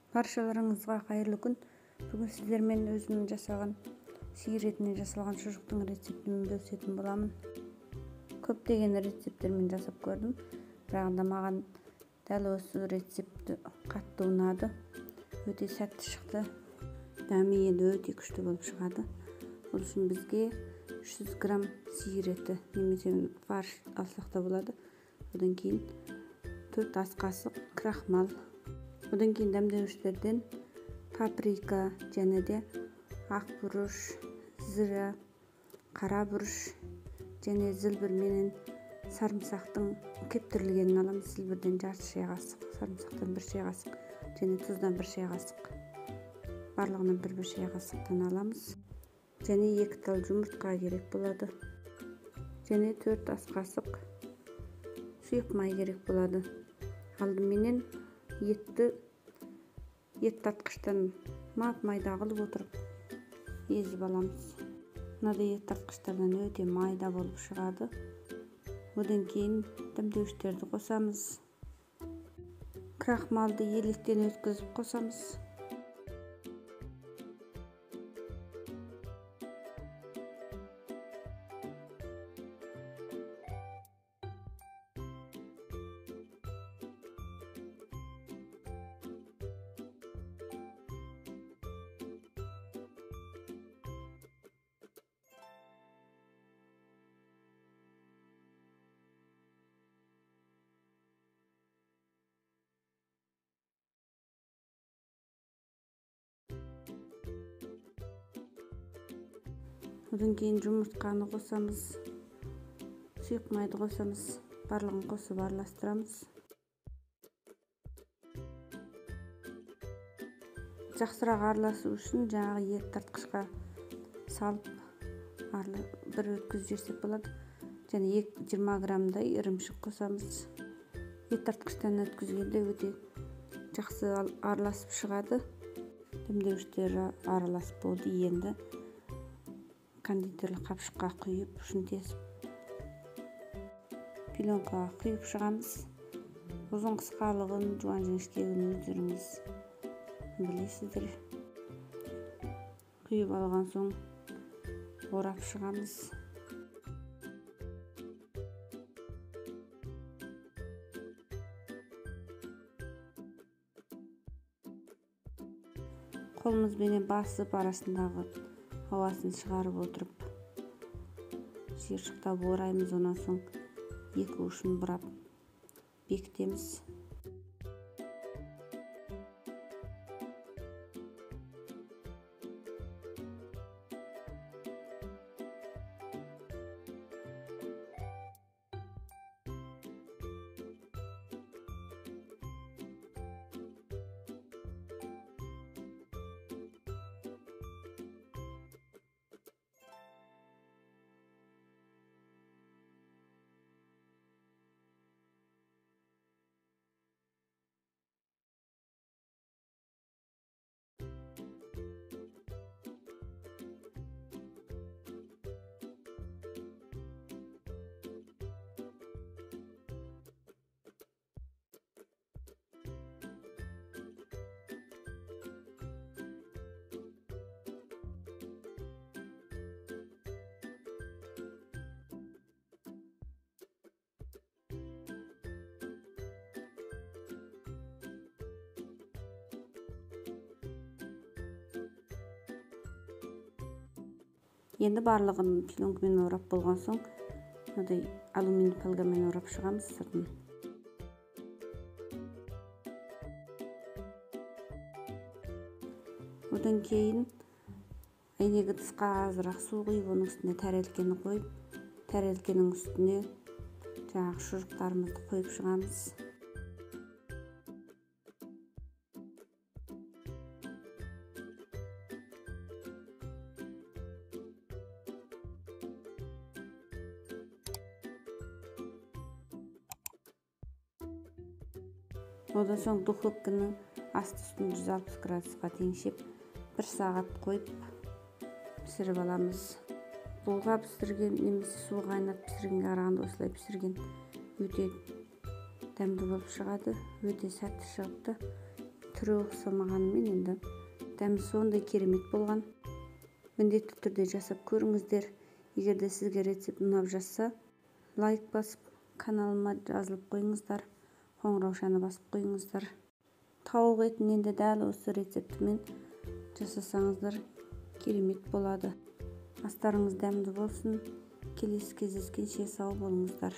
Баршаларыңызға қайырлы күн. Бүгін сіздермен өзімнің жасаған сиыр етінен жасалған шұжықтың рецептімен бөлісетін боламын. Көптеген рецепттермен жасап көрдім, бірақ маған дәл осы рецепті қатты ұнады. Өте сәтті шықты. Дәмі енді өте күшті болып шығады. Ол үшін бізге 300 грамм сиыр еті немесе фарш алсақ та болады. Одан кейін 4 ас қасық крахмал. Одан кейін дәмдеуіштерден паприка және де ақ бұрыш, зира, қара бұрыш және зілбір менен сарымсақтың кептірілгенін аламыз. Зілбірден жарты шай қасық, сарымсақтан 1 шай қасық және тұздан 1 шай қасық. Барлығынан 1 шай қасықтан аламыз. Және 2 тал жұмыртқа керек болады. Және 4 ас қасық сұйық май керек болады. Алдыменен ет тартқыштан майда қылып отырып езіп аламыз. Мынадай ет тартқыштардан өте майда болып шығады. Одан кейін дәмдеуіштерді қосамыз. Крахмалды електен өткізіп қосамыз. Одан кейін жұмыртқаны қосамыз, сұйық майды қосамыз, барлығын қосып араластырамыз. Жақсырақ араласу үшін жаңағы ет тартқышқа салып бір өткізіп жіберсек болады. Және 20 граммдай ірімшік қосамыз. Ет тартқыштан өткізгенде өте жақсы араласып шығады. Дәмдеуіштері араласып болды. Енді кондитерлік қапшыққа құйып, шынтесіп, пленкаға құйып шығамыз. Ұзын қысқалығын, жуан жіңішкегін өздеріңіз білесіздер. Құйып алған соң орап шығамыз. Қолымызбенен басып арасындағы ауасын шығарып отырып шиыршықтап ораймыз. Онан соң екі ұшын бұрап бекітеміз. Енді барлығын пленкамен орап болған соң, мынадай алюминий фольгамен орап шығамыз сыртын. Одан кейін әйнегі тысқа азырақ су құйып, оның үстіне тәрелкені қойып, тәрелкенің үстіне жаңағы шұжықтарымызды қойып шығамыз. Одан соң духовканың асты үстін 160 градусқа теңшеп 1 сағат қойып пісіріп аламыз. Бұлға пісірген немесе суға қайнатып пісіргенге қарағанда осылай пісірген өте дәмді болып шығады. Өте сәтті шығыпты. түрі ұқсамағанымен енді дәмі сондай керемет болған. Міндетті түрде жасап көріңіздер. Егер де сізге рецепт ұнап жатса, лайк басып, каналыма жазылып қойыңыздар, қоңыраушаны басып қойыңыздар. Тауық етінен де дәл осы рецептімен жасасаңыздар керемет болады. Астарыңыз дәмді болсын. Келесі кездескенше сау болыңыздар.